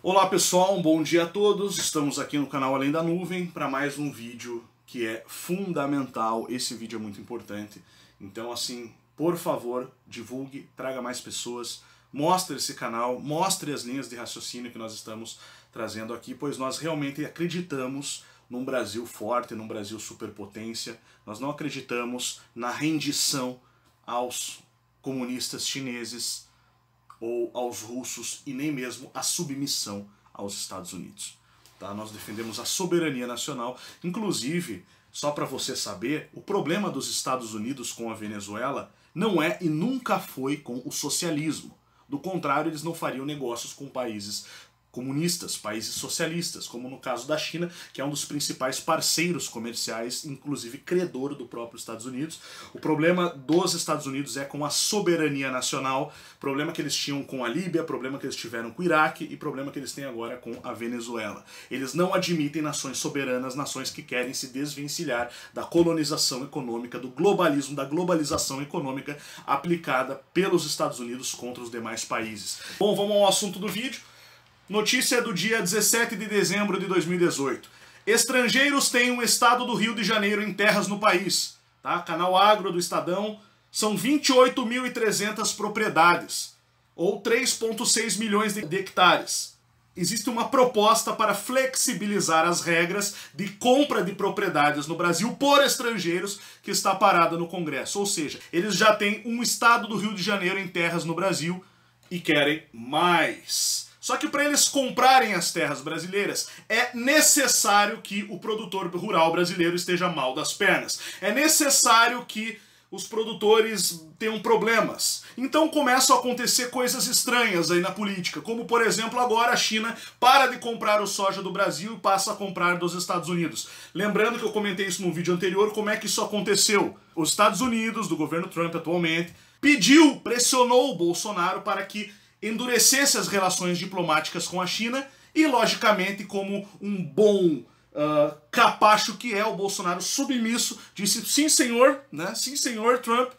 Olá pessoal, um bom dia a todos. Estamos aqui no canal Além da Nuvem para mais um vídeo que é fundamental. Esse vídeo é muito importante. Então assim, por favor, divulgue, traga mais pessoas, mostre esse canal, mostre as linhas de raciocínio que nós estamos trazendo aqui, pois nós realmente acreditamos num Brasil forte, num Brasil superpotência. Nós não acreditamos na rendição aos comunistas chineses ou aos russos e nem mesmo a submissão aos Estados Unidos. Tá? Nós defendemos a soberania nacional. Inclusive, só para você saber, o problema dos Estados Unidos com a Venezuela não é e nunca foi com o socialismo. Do contrário, eles não fariam negócios com países comunistas, países socialistas, como no caso da China, que é um dos principais parceiros comerciais, inclusive credor do próprio Estados Unidos. O problema dos Estados Unidos é com a soberania nacional, problema que eles tinham com a Líbia, problema que eles tiveram com o Iraque e problema que eles têm agora com a Venezuela. Eles não admitem nações soberanas, nações que querem se desvencilhar da colonização econômica, do globalismo, da globalização econômica aplicada pelos Estados Unidos contra os demais países. Bom, vamos ao assunto do vídeo. Notícia do dia 17 de dezembro de 2018. Estrangeiros têm um estado do Rio de Janeiro em terras no país. Tá? Canal Agro do Estadão. São 28.300 propriedades, ou 3,6 milhões de hectares. Existe uma proposta para flexibilizar as regras de compra de propriedades no Brasil por estrangeiros que está parada no Congresso. Ou seja, eles já têm um estado do Rio de Janeiro em terras no Brasil e querem mais. Só que para eles comprarem as terras brasileiras, é necessário que o produtor rural brasileiro esteja mal das pernas. É necessário que os produtores tenham problemas. Então começam a acontecer coisas estranhas aí na política, como por exemplo agora a China para de comprar o soja do Brasil e passa a comprar dos Estados Unidos. Lembrando que eu comentei isso no vídeo anterior, como é que isso aconteceu. Os Estados Unidos, do governo Trump atualmente, pressionou o Bolsonaro para que endurecesse as relações diplomáticas com a China e, logicamente, como um bom capacho que é, o Bolsonaro submisso disse sim senhor, né? Sim senhor Trump,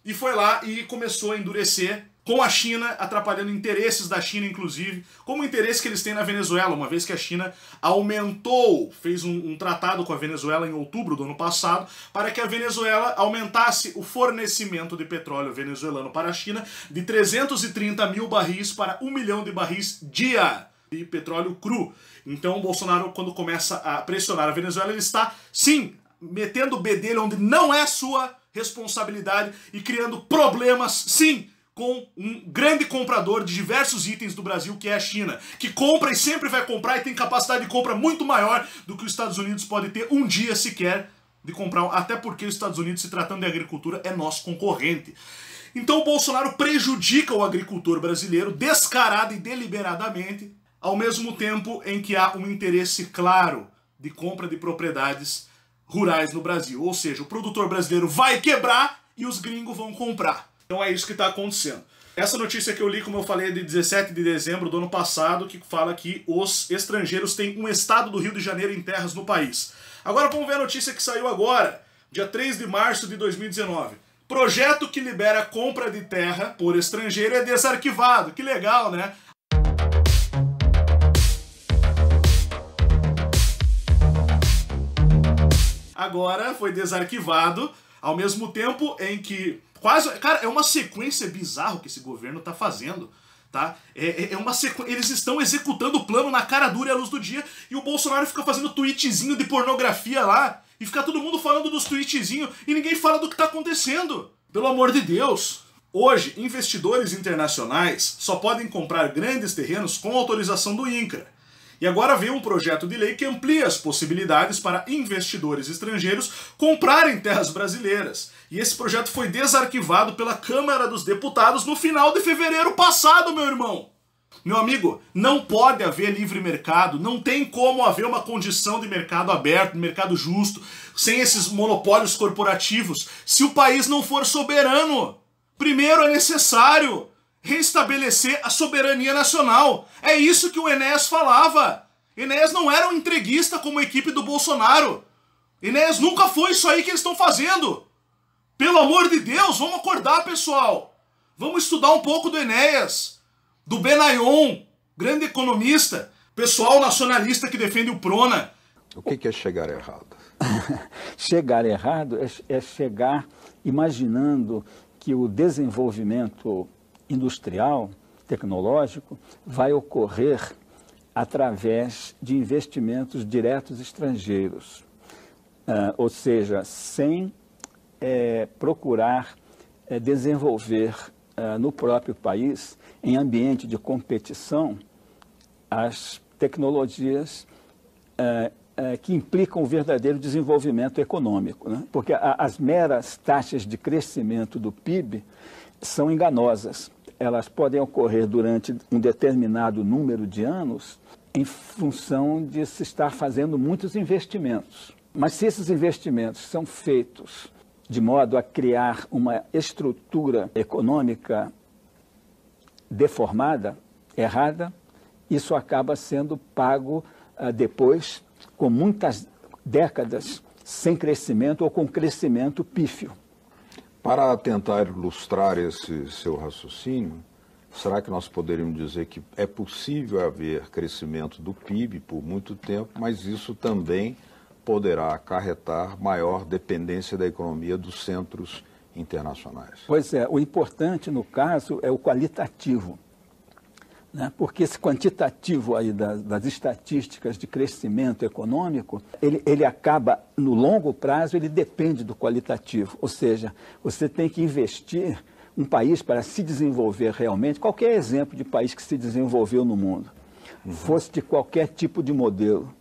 e foi lá e começou a endurecer com a China, atrapalhando interesses da China, inclusive, como o interesse que eles têm na Venezuela, uma vez que a China fez um tratado com a Venezuela em outubro do ano passado, para que a Venezuela aumentasse o fornecimento de petróleo venezuelano para a China de 330 mil barris para 1 milhão de barris dia de petróleo cru. Então o Bolsonaro, quando começa a pressionar a Venezuela, ele está, sim, metendo o bedelho onde não é sua responsabilidade e criando problemas, sim, com um grande comprador de diversos itens do Brasil, que é a China, que compra e sempre vai comprar e tem capacidade de compra muito maior do que os Estados Unidos pode ter um dia sequer de comprar, até porque os Estados Unidos, se tratando de agricultura, é nosso concorrente. Então o Bolsonaro prejudica o agricultor brasileiro descarada e deliberadamente, ao mesmo tempo em que há um interesse claro de compra de propriedades rurais no Brasil. Ou seja, o produtor brasileiro vai quebrar e os gringos vão comprar. Então é isso que está acontecendo. Essa notícia que eu li, como eu falei, é de 17 de dezembro do ano passado, que fala que os estrangeiros têm um estado do Rio de Janeiro em terras no país. Agora vamos ver a notícia que saiu agora, dia 3 de março de 2019. Projeto que libera compra de terra por estrangeiro é desarquivado. Que legal, né? Agora foi desarquivado, ao mesmo tempo em que cara, é uma sequência bizarra que esse governo tá fazendo, tá? Eles estão executando o plano na cara dura e à luz do dia, e o Bolsonaro fica fazendo tweetzinho de pornografia lá, e fica todo mundo falando dos tweetzinhos, e ninguém fala do que tá acontecendo. Pelo amor de Deus! Hoje, investidores internacionais só podem comprar grandes terrenos com autorização do INCRA. E agora veio um projeto de lei que amplia as possibilidades para investidores estrangeiros comprarem terras brasileiras. E esse projeto foi desarquivado pela Câmara dos Deputados no final de fevereiro passado, meu irmão. Meu amigo, não pode haver livre mercado, não tem como haver uma condição de mercado aberto, de mercado justo, sem esses monopólios corporativos, se o país não for soberano. Primeiro é necessário restabelecer a soberania nacional. É isso que o Enéas falava. Enéas não era um entreguista como a equipe do Bolsonaro. Enéas nunca foi isso aí que eles estão fazendo. Pelo amor de Deus, vamos acordar, pessoal. Vamos estudar um pouco do Enéas, do Benayon, grande economista, pessoal nacionalista que defende o Prona. O que é chegar errado? Chegar errado é chegar imaginando que o desenvolvimento industrial, tecnológico, vai ocorrer através de investimentos diretos estrangeiros, ou seja, sem procurar desenvolver no próprio país, em ambiente de competição, as tecnologias que implicam o verdadeiro desenvolvimento econômico, né? Porque as meras taxas de crescimento do PIB são enganosas. Elas podem ocorrer durante um determinado número de anos em função de se estar fazendo muitos investimentos. Mas se esses investimentos são feitos de modo a criar uma estrutura econômica deformada, errada, isso acaba sendo pago depois com muitas décadas sem crescimento ou com crescimento pífio. Para tentar ilustrar esse seu raciocínio, será que nós poderíamos dizer que é possível haver crescimento do PIB por muito tempo, mas isso também poderá acarretar maior dependência da economia dos centros internacionais? Pois é, o importante no caso é o qualitativo, né? Porque esse quantitativo aí das estatísticas de crescimento econômico, ele acaba, no longo prazo, ele depende do qualitativo, ou seja, você tem que investir um país para se desenvolver realmente, qualquer exemplo de país que se desenvolveu no mundo, fosse de qualquer tipo de modelo,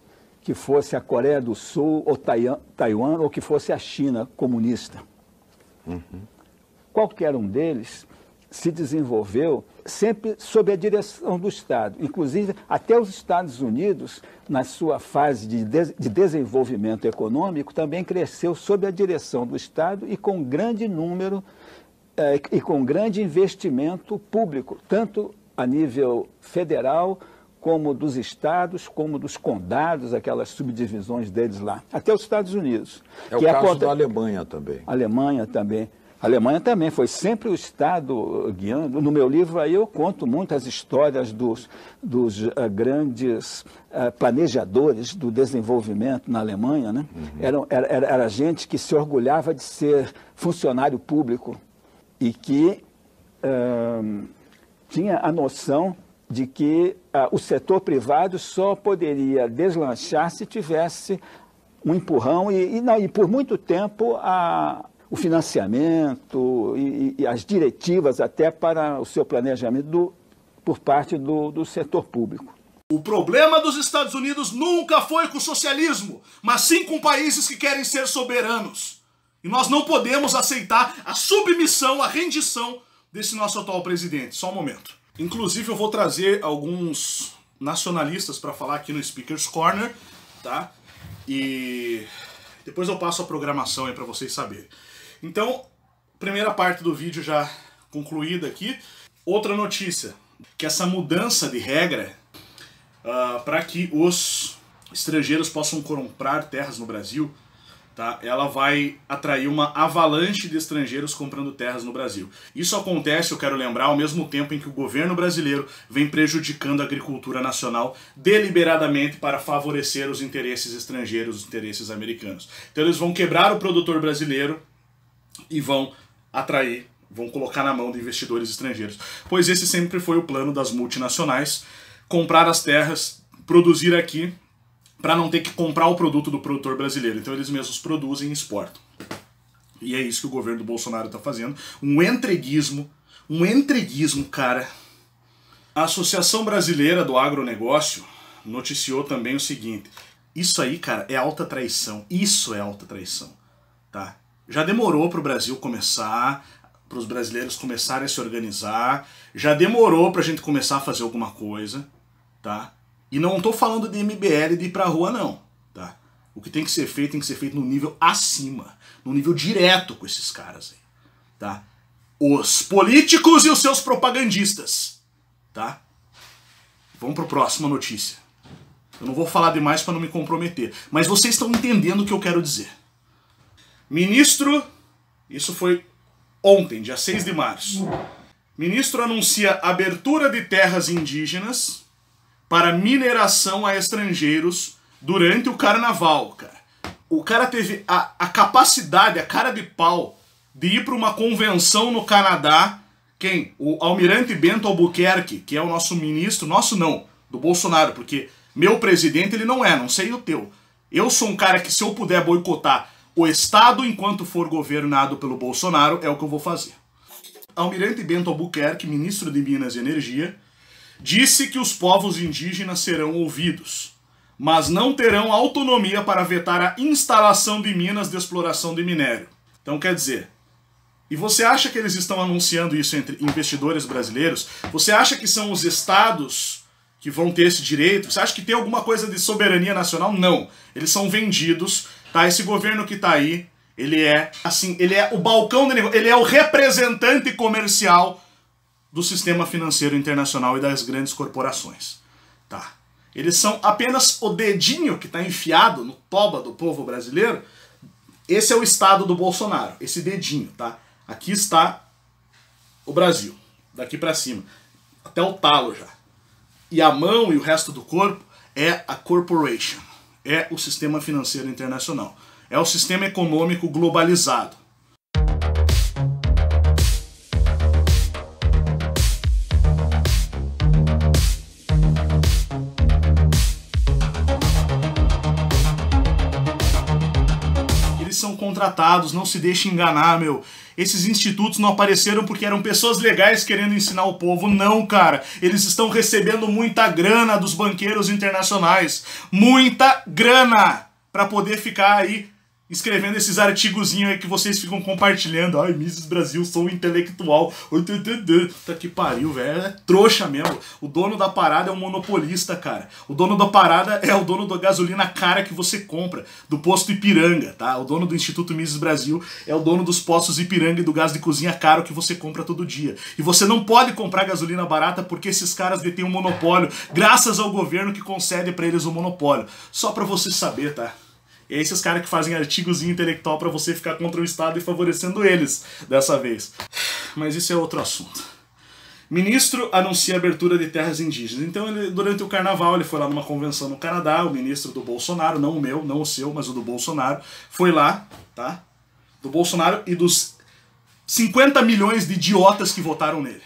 que fosse a Coreia do Sul ou Taiwan, ou que fosse a China comunista. Qualquer um deles se desenvolveu sempre sob a direção do Estado. Inclusive, até os Estados Unidos, na sua fase de desenvolvimento econômico, também cresceu sob a direção do Estado e com grande número e com grande investimento público, tanto a nível federal, como dos estados, como dos condados, aquelas subdivisões deles lá. Até os Estados Unidos. É o caso da Alemanha também. Alemanha também. A Alemanha também foi sempre o Estado guiando. No meu livro aí eu conto muitas histórias dos grandes planejadores do desenvolvimento na Alemanha, né? Era gente que se orgulhava de ser funcionário público e que tinha a noção de que o setor privado só poderia deslanchar se tivesse um empurrão e por muito tempo o financiamento e as diretivas até para o seu planejamento por parte do setor público. O problema dos Estados Unidos nunca foi com o socialismo, mas sim com países que querem ser soberanos. E nós não podemos aceitar a submissão, a rendição desse nosso atual presidente. Só um momento. Inclusive eu vou trazer alguns nacionalistas para falar aqui no Speaker's Corner, tá? E depois eu passo a programação aí para vocês saberem. Então, primeira parte do vídeo já concluída aqui. Outra notícia, que essa mudança de regra para que os estrangeiros possam comprar terras no Brasil, tá? Ela vai atrair uma avalanche de estrangeiros comprando terras no Brasil. Isso acontece, eu quero lembrar, ao mesmo tempo em que o governo brasileiro vem prejudicando a agricultura nacional deliberadamente para favorecer os interesses estrangeiros, os interesses americanos. Então eles vão quebrar o produtor brasileiro e vão atrair, vão colocar na mão de investidores estrangeiros. Pois esse sempre foi o plano das multinacionais, comprar as terras, produzir aqui, para não ter que comprar o produto do produtor brasileiro. Então eles mesmos produzem e exportam. E é isso que o governo do Bolsonaro está fazendo. Um entreguismo, cara. A Associação Brasileira do Agronegócio noticiou também o seguinte: isso aí, cara, é alta traição. Isso é alta traição, tá? Já demorou para o Brasil começar, para os brasileiros começarem a se organizar, já demorou para a gente começar a fazer alguma coisa, tá? E não estou falando de MBL de ir pra rua, não, tá? O que tem que ser feito no nível acima, no nível direto com esses caras aí, tá? Os políticos e os seus propagandistas, tá? Vamos para a próxima notícia. Eu não vou falar demais para não me comprometer, mas vocês estão entendendo o que eu quero dizer. Ministro, isso foi ontem, dia 6 de março. Ministro anuncia abertura de terras indígenas para mineração a estrangeiros durante o carnaval, cara. O cara teve a capacidade, a cara de pau de ir para uma convenção no Canadá. Quem? O almirante Bento Albuquerque, que é o nosso ministro, nosso não, do Bolsonaro, porque meu presidente ele não é, não sei o teu. Eu sou um cara que se eu puder boicotar o Estado enquanto for governado pelo Bolsonaro, é o que eu vou fazer. Almirante Bento Albuquerque, ministro de Minas e Energia, disse que os povos indígenas serão ouvidos, mas não terão autonomia para vetar a instalação de minas de exploração de minério. Então quer dizer, e você acha que eles estão anunciando isso entre investidores brasileiros? Você acha que são os estados que vão ter esse direito? Você acha que tem alguma coisa de soberania nacional? Não. Eles são vendidos, tá? Esse governo que tá aí, ele é, assim, ele é o balcão de negócio, ele é o representante comercial do sistema financeiro internacional e das grandes corporações, tá? Eles são apenas o dedinho que tá enfiado no toba do povo brasileiro. Esse é o estado do Bolsonaro, esse dedinho, tá? Aqui está o Brasil, daqui pra cima, até o talo já. E a mão e o resto do corpo é a corporation, é o sistema financeiro internacional, é o sistema econômico globalizado. Eles são contratados, não se deixe enganar, meu. Esses institutos não apareceram porque eram pessoas legais querendo ensinar o povo. Não, cara. Eles estão recebendo muita grana dos banqueiros internacionais. Muita grana! Pra poder ficar aí escrevendo esses artigozinhos aí que vocês ficam compartilhando. Ai, Mises Brasil, sou intelectual. Puta que pariu, velho. É trouxa mesmo. O dono da parada é um monopolista, cara. O dono da parada é o dono da gasolina cara que você compra, do posto Ipiranga, tá? O dono do Instituto Mises Brasil é o dono dos postos Ipiranga e do gás de cozinha caro que você compra todo dia. E você não pode comprar gasolina barata porque esses caras detêm um monopólio, graças ao governo que concede pra eles o monopólio. Só pra você saber, tá? E é esses caras que fazem artigozinho intelectual pra você ficar contra o Estado e favorecendo eles, dessa vez. Mas isso é outro assunto. Ministro anuncia a abertura de terras indígenas. Então, durante o carnaval, ele foi lá numa convenção no Canadá, o ministro do Bolsonaro, não o meu, não o seu, mas o do Bolsonaro, foi lá, tá? Do Bolsonaro e dos 50 milhões de idiotas que votaram nele.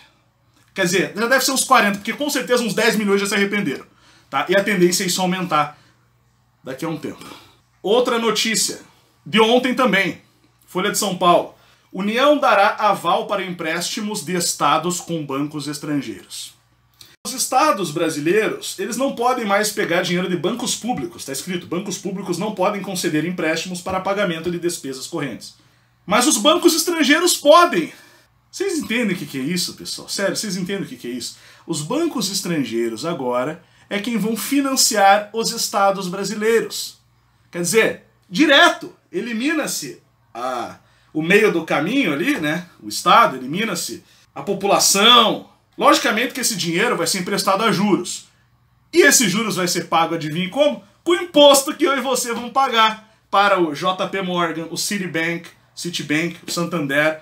Quer dizer, já deve ser uns 40, porque com certeza uns 10 milhões já se arrependeram, tá? E a tendência é isso aumentar daqui a um tempo. Outra notícia, de ontem também, Folha de São Paulo. União dará aval para empréstimos de estados com bancos estrangeiros. Os estados brasileiros, eles não podem mais pegar dinheiro de bancos públicos, está escrito, bancos públicos não podem conceder empréstimos para pagamento de despesas correntes. Mas os bancos estrangeiros podem. Vocês entendem o que é isso, pessoal? Sério, vocês entendem o que é isso? Os bancos estrangeiros agora é quem vão financiar os estados brasileiros. Quer dizer, direto, elimina-se o meio do caminho ali, né? O Estado, elimina-se a população. Logicamente que esse dinheiro vai ser emprestado a juros. E esses juros vai ser pago, adivinha como? Com o imposto que eu e você vamos pagar para o JP Morgan, o Citibank, o Santander.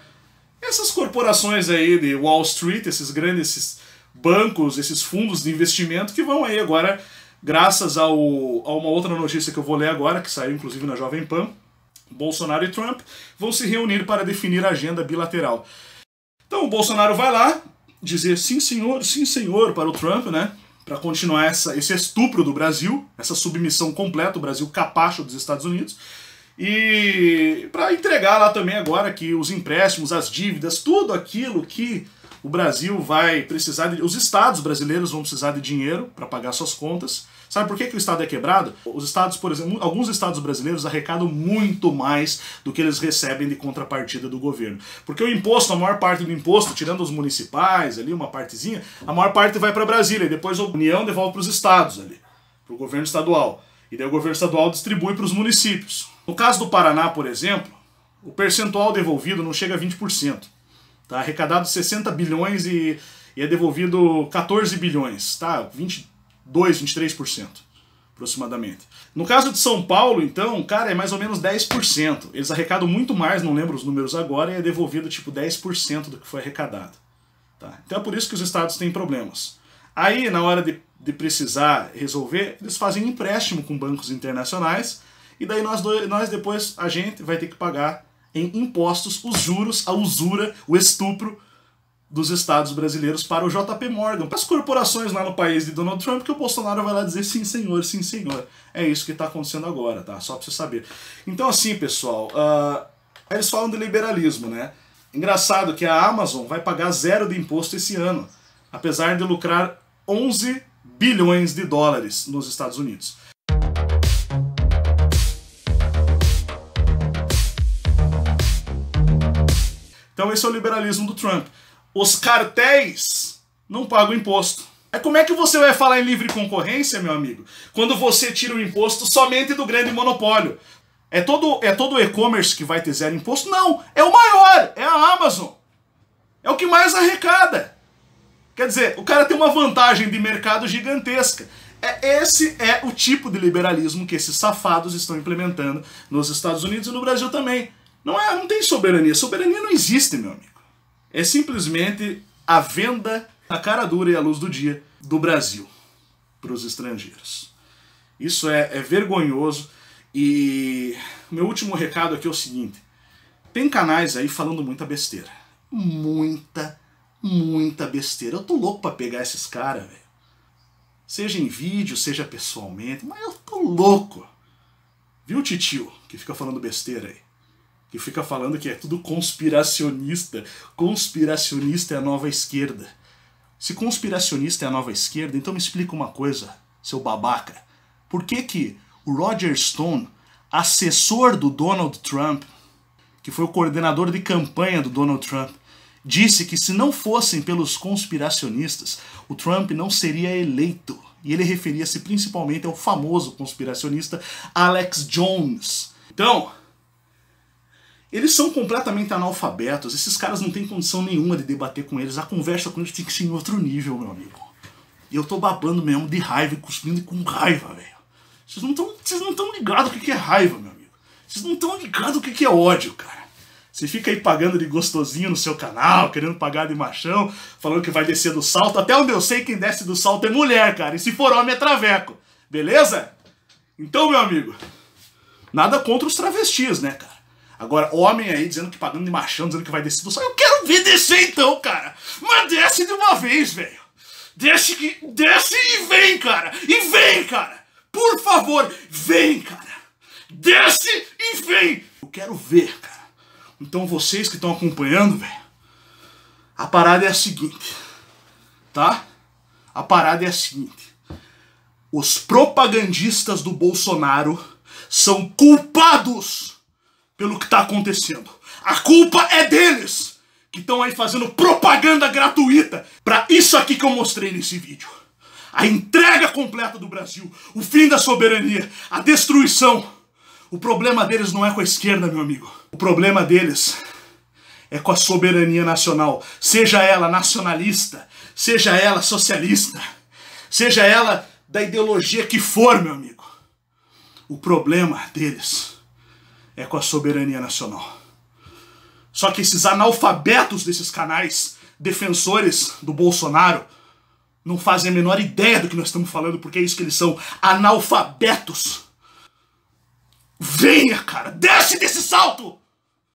Essas corporações aí de Wall Street, esses bancos, esses fundos de investimento que vão aí agora... Graças a uma outra notícia que eu vou ler agora, que saiu inclusive na Jovem Pan, Bolsonaro e Trump vão se reunir para definir a agenda bilateral. Então o Bolsonaro vai lá dizer sim senhor para o Trump, né? Para continuar esse estupro do Brasil, essa submissão completa, o Brasil capacho dos Estados Unidos. E para entregar lá também agora que os empréstimos, as dívidas, tudo aquilo que o Brasil vai precisar os estados brasileiros vão precisar de dinheiro para pagar suas contas. Sabe por que o Estado é quebrado? Os estados, por exemplo, alguns estados brasileiros arrecadam muito mais do que eles recebem de contrapartida do governo. Porque o imposto, a maior parte do imposto, tirando os municipais ali, uma partezinha, a maior parte vai para Brasília, e depois a União devolve para os estados ali, para o governo estadual. E daí o governo estadual distribui para os municípios. No caso do Paraná, por exemplo, o percentual devolvido não chega a 20%. Tá arrecadado 60 bilhões e é devolvido 14 bilhões, tá? 23% aproximadamente. No caso de São Paulo, então, cara, é mais ou menos 10%. Eles arrecadam muito mais, não lembro os números agora, e é devolvido tipo 10% do que foi arrecadado. Tá? Então é por isso que os estados têm problemas. Aí, na hora de de precisar resolver, eles fazem empréstimo com bancos internacionais, e daí nós depois, a gente vai ter que pagar em impostos os juros, a usura, o estupro dos estados brasileiros para o JP Morgan, para as corporações lá no país de Donald Trump, que o Bolsonaro vai lá dizer sim senhor, sim senhor. É isso que está acontecendo agora, tá? Só para você saber. Então assim, pessoal, eles falam de liberalismo, né? Engraçado que a Amazon vai pagar 0 de imposto esse ano, apesar de lucrar 11 bilhões de dólares nos Estados Unidos. Então esse é o liberalismo do Trump. Os cartéis não pagam imposto. Como é que você vai falar em livre concorrência, meu amigo, quando você tira o imposto somente do grande monopólio? É todo o e-commerce que vai ter 0 imposto? Não, é o maior, é a Amazon. É o que mais arrecada. Quer dizer, o cara tem uma vantagem de mercado gigantesca. Esse é o tipo de liberalismo que esses safados estão implementando nos Estados Unidos e no Brasil também. Não tem soberania. Soberania não existe, meu amigo. É simplesmente a venda, a cara dura e a luz do dia do Brasil para os estrangeiros. Isso é vergonhoso. E meu último recado aqui é o seguinte. Tem canais aí falando muita besteira. Muita besteira. Eu tô louco pra pegar esses caras, velho. Seja em vídeo, seja pessoalmente, mas eu tô louco. Viu, titio, que fica falando besteira aí? Que fica falando que é tudo conspiracionista. Conspiracionista é a nova esquerda. Se conspiracionista é a nova esquerda, então me explica uma coisa, seu babaca. Por que o Roger Stone, assessor do Donald Trump, que foi o coordenador de campanha do Donald Trump, disse que se não fossem pelos conspiracionistas, o Trump não seria eleito. E ele referia-se principalmente ao famoso conspiracionista Alex Jones. Então, eles são completamente analfabetos, esses caras não têm condição nenhuma de debater com eles, a conversa com eles tem que ser em outro nível, meu amigo. E eu tô babando mesmo de raiva e cuspindo com raiva, velho. Vocês não estão ligados o que é raiva, meu amigo. Vocês não estão ligados o que é ódio, cara. Você fica aí pagando de gostosinho no seu canal, querendo pagar de machão, falando que vai descer do salto. Até onde eu sei, quem desce do salto é mulher, cara. E se for homem é traveco. Beleza? Então, meu amigo, nada contra os travestis, né, cara? Agora, homem aí dizendo que pagando de machão, dizendo que vai descer do salto. Eu quero ver descer então, cara. Mas desce de uma vez, velho. Desce e vem, cara. E vem, cara. Por favor, vem, cara. Desce e vem. Eu quero ver, cara. Então vocês que estão acompanhando, velho, a parada é a seguinte, tá? A parada é a seguinte. Os propagandistas do Bolsonaro são culpados pelo que tá acontecendo. A culpa é deles, que estão aí fazendo propaganda gratuita pra isso aqui que eu mostrei nesse vídeo. A entrega completa do Brasil, o fim da soberania, a destruição. O problema deles não é com a esquerda, meu amigo. O problema deles é com a soberania nacional. Seja ela nacionalista, seja ela socialista, seja ela da ideologia que for, meu amigo. O problema deles é com a soberania nacional. Só que esses analfabetos desses canais, defensores do Bolsonaro, não fazem a menor ideia do que nós estamos falando, porque é isso que eles são, analfabetos. Venha, cara, desce desse salto!